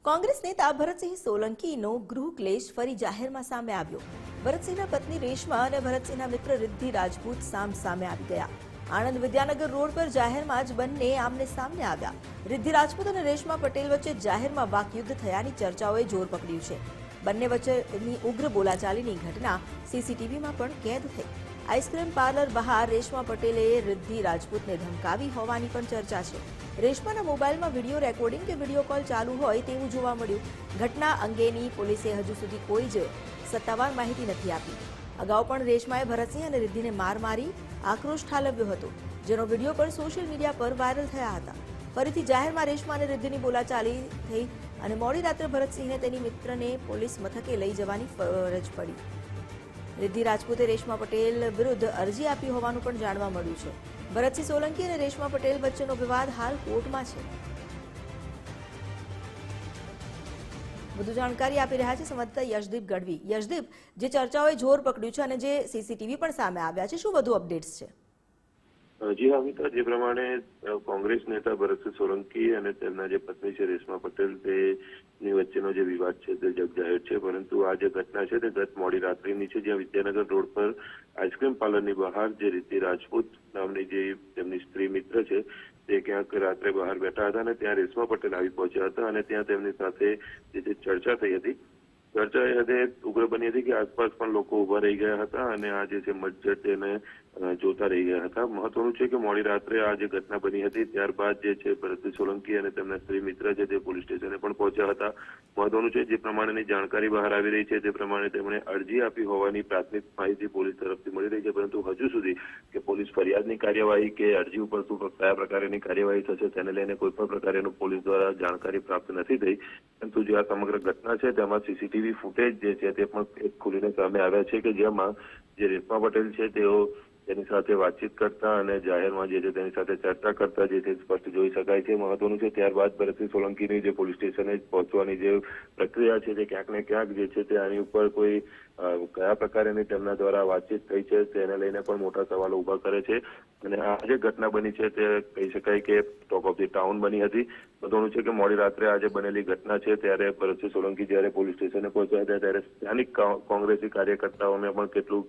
કોંગ્રેસ નેતા ભરતસિંહ સોલંકીનો ગૃહ ક્લેશ ફરી જાહેરમાં સામે આવ્યો. ભરતસિંહના પત્ની રેશમા અને ભરતસિંહના મિત્ર રિદ્ધિ રાજપૂત સામે આવી ગયા. આણંદ વિદ્યાનગર રોડ પર જાહેરમાં જ બંને આમને સામને આવ્યા. રિદ્ધિ રાજપૂત અને રેશમા પટેલ વચ્ચે જાહેરમાં વાકયુદ્ધ થયાની ચર્ચાઓએ જોર પકડ્યું છે. બંને વચ્ચેની ઉગ્ર બોલાચાલીની ઘટના સીસીટીવીમાં પણ કેદ થઈ. આઈસ્ક્રીમ પાર્લર બહાર રેશમા પટેલે રિદ્ધિ રાજપૂતને ધમકાવી હોવાની પણ ચર્ચા છે. રેશમાના મોબાઈલમાં વિડીયો રેકોર્ડિંગ કે વિડીયો કોલ ચાલુ હોય તેવું જોવા મળ્યું. ઘટના અંગેની પોલીસે હજુ સુધી કોઈ જ સત્તાવાર માહિતી નથી આપી. અગાઉ પણ રેશમાએ ભરતસિંહ અને રિદ્ધિને માર મારી આક્રોશ ઠાલવ્યો હતો, જેનો વિડીયો પણ સોશિયલ મીડિયા પર વાયરલ થયા હતા. ફરીથી જાહેરમાં રેશમા અને રિદ્ધિની બોલાચાલી થઈ અને મોડી રાત્રે ભરતસિંહને તેની મિત્રને પોલીસ મથકે લઈ જવાની ફરજ પડી. રિદ્ધિ રાજપૂતે રેશમા પટેલ વિરુદ્ધ અરજી આપી હોવાનું પણ જાણવા મળ્યું છે. ભરતસિંહ સોલંકી અને રેશમા પટેલ વચ્ચેનો વિવાદ હાલ કોર્ટમાં છે. વધુ જાણકારી આપી રહ્યા છે સંવાદદાતા યશદીપ ગઢવી. યશદીપ, જે ચર્ચાઓએ જોર પકડ્યું છે અને જે સીસીટીવી પણ સામે આવ્યા છે, શું વધુ અપડેટ્સ છે? જી હા મિતા, જે પ્રમાણે કોંગ્રેસ નેતા ભરતસિંહ સોલંકી અને તેમના જે પત્ની છે રેશમા પટેલ તેની વચ્ચેનો જે વિવાદ છે તે જગજાહેર છે. પરંતુ આ જે ઘટના છે તે ગત મોડી રાત્રિની છે, જ્યાં વિદ્યાનગર રોડ પર આઈસ્ક્રીમ પાર્લરની બહાર જે રિદ્ધિ રાજપૂત નામની જે તેમની સ્ત્રી મિત્ર છે તે ક્યાંક રાત્રે બહાર બેઠા હતા અને ત્યાં રેશમા પટેલ આવી પહોંચ્યા હતા અને ત્યાં તેમની સાથે જે ચર્ચા થઈ હતી. ચર્ચા એ હદે ઉગ્ર બની હતી કે આસપાસ પણ લોકો ઉભા રહી ગયા હતા અને આ જે છે મજ્જત તેને જોતા રહી ગયા હતા. મહત્વનું છે કે મોડી રાત્રે આ જે ઘટના બની હતી ત્યારબાદ જે છે ભરતસિંહ સોલંકી અને તેમના સ્ત્રી મિત્ર છે તે પોલીસ સ્ટેશને પણ પહોંચ્યા હતા. મહત્વનું છે જે પ્રમાણેની જાણકારી બહાર આવી રહી છે તે પ્રમાણે તેમણે અરજી આપી હોવાની પ્રાથમિક માહિતી પોલીસ તરફથી મળી રહી છે. પરંતુ હજુ સુધી કે પોલીસ ફરિયાદની કાર્યવાહી કે અરજી ઉપર શું કયા પ્રકારની કાર્યવાહી થશે તેને લઈને કોઈ પણ પ્રકારનું પોલીસ દ્વારા જાણકારી પ્રાપ્ત નથી થઈ. પરંતુ જે આ સમગ્ર ઘટના છે તેમાં સીસીટીવી ફૂટેજ જે છે તે પણ ખુલીને સામે આવ્યા છે કે જેમાં જે રેશમા પટેલ છે તેઓ તેની સાથે વાતચીત કરતા અને જાહેરમાં જે છે તેની સાથે ચર્ચા કરતા જે છે સ્પષ્ટ જોઈ શકાય છે. મહત્વનું છે ત્યારબાદ ભરતસિંહ સોલંકીની જે પોલીસ સ્ટેશને પહોંચવાની જે પ્રક્રિયા છે તે ક્યાંક ને ક્યાંક જે છે તે આની ઉપર કોઈ કયા પ્રકારની તેમના દ્વારા વાતચીત થઈ છે તેને લઈને પણ મોટા સવાલો ઉભા કરે છે. અને આ જે ઘટના બની છે તે કહી શકાય કે ટોક ઓફ ધી ટાઉન બની હતી. મહત્વનું છે કે મોડી રાત્રે આજે બનેલી ઘટના છે ત્યારે ભરતસિંહ સોલંકી જ્યારે પોલીસ સ્ટેશને પહોંચ્યા હતા ત્યારે સ્થાનિક કોંગ્રેસી કાર્યકર્તાઓને પણ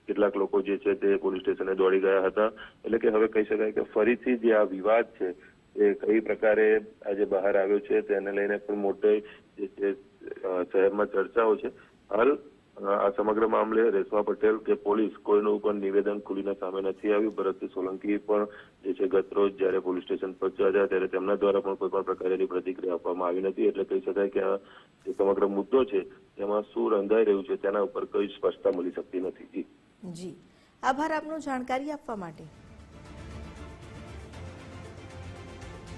કેટલાક લોકો જે છે તે પોલીસ સ્ટેશને દોડી ગયા હતા. એટલે કે હવે કહી શકાય કે ફરીથી જે આ વિવાદ છે એ કઈ પ્રકારે આજે બહાર આવ્યો છે તેને લઈને પણ મોટી જે છે શહેરમાં ચર્ચાઓ છે. હાલ આ સમગ્ર મામલે રેશમા પટેલ કે પોલીસ કોઈનું પણ નિવેદન ખુલીને સામે નથી આવ્યું. ભરતસિંહ સોલંકી પણ જે છે ગત રોજ જયારે પોલીસ સ્ટેશન પહોંચ્યા હતા ત્યારે તેમના દ્વારા પણ કોઈ પણ પ્રકારની પ્રતિક્રિયા આપવામાં આવી નથી. એટલે કહી શકાય કે આ જે સમગ્ર મુદ્દો છે તેમાં શું રંધાઈ રહ્યું છે તેના ઉપર કોઈ સ્પષ્ટતા મળી શકતી નથી. જી આભાર આપનો જાણકારી આપવા માટે.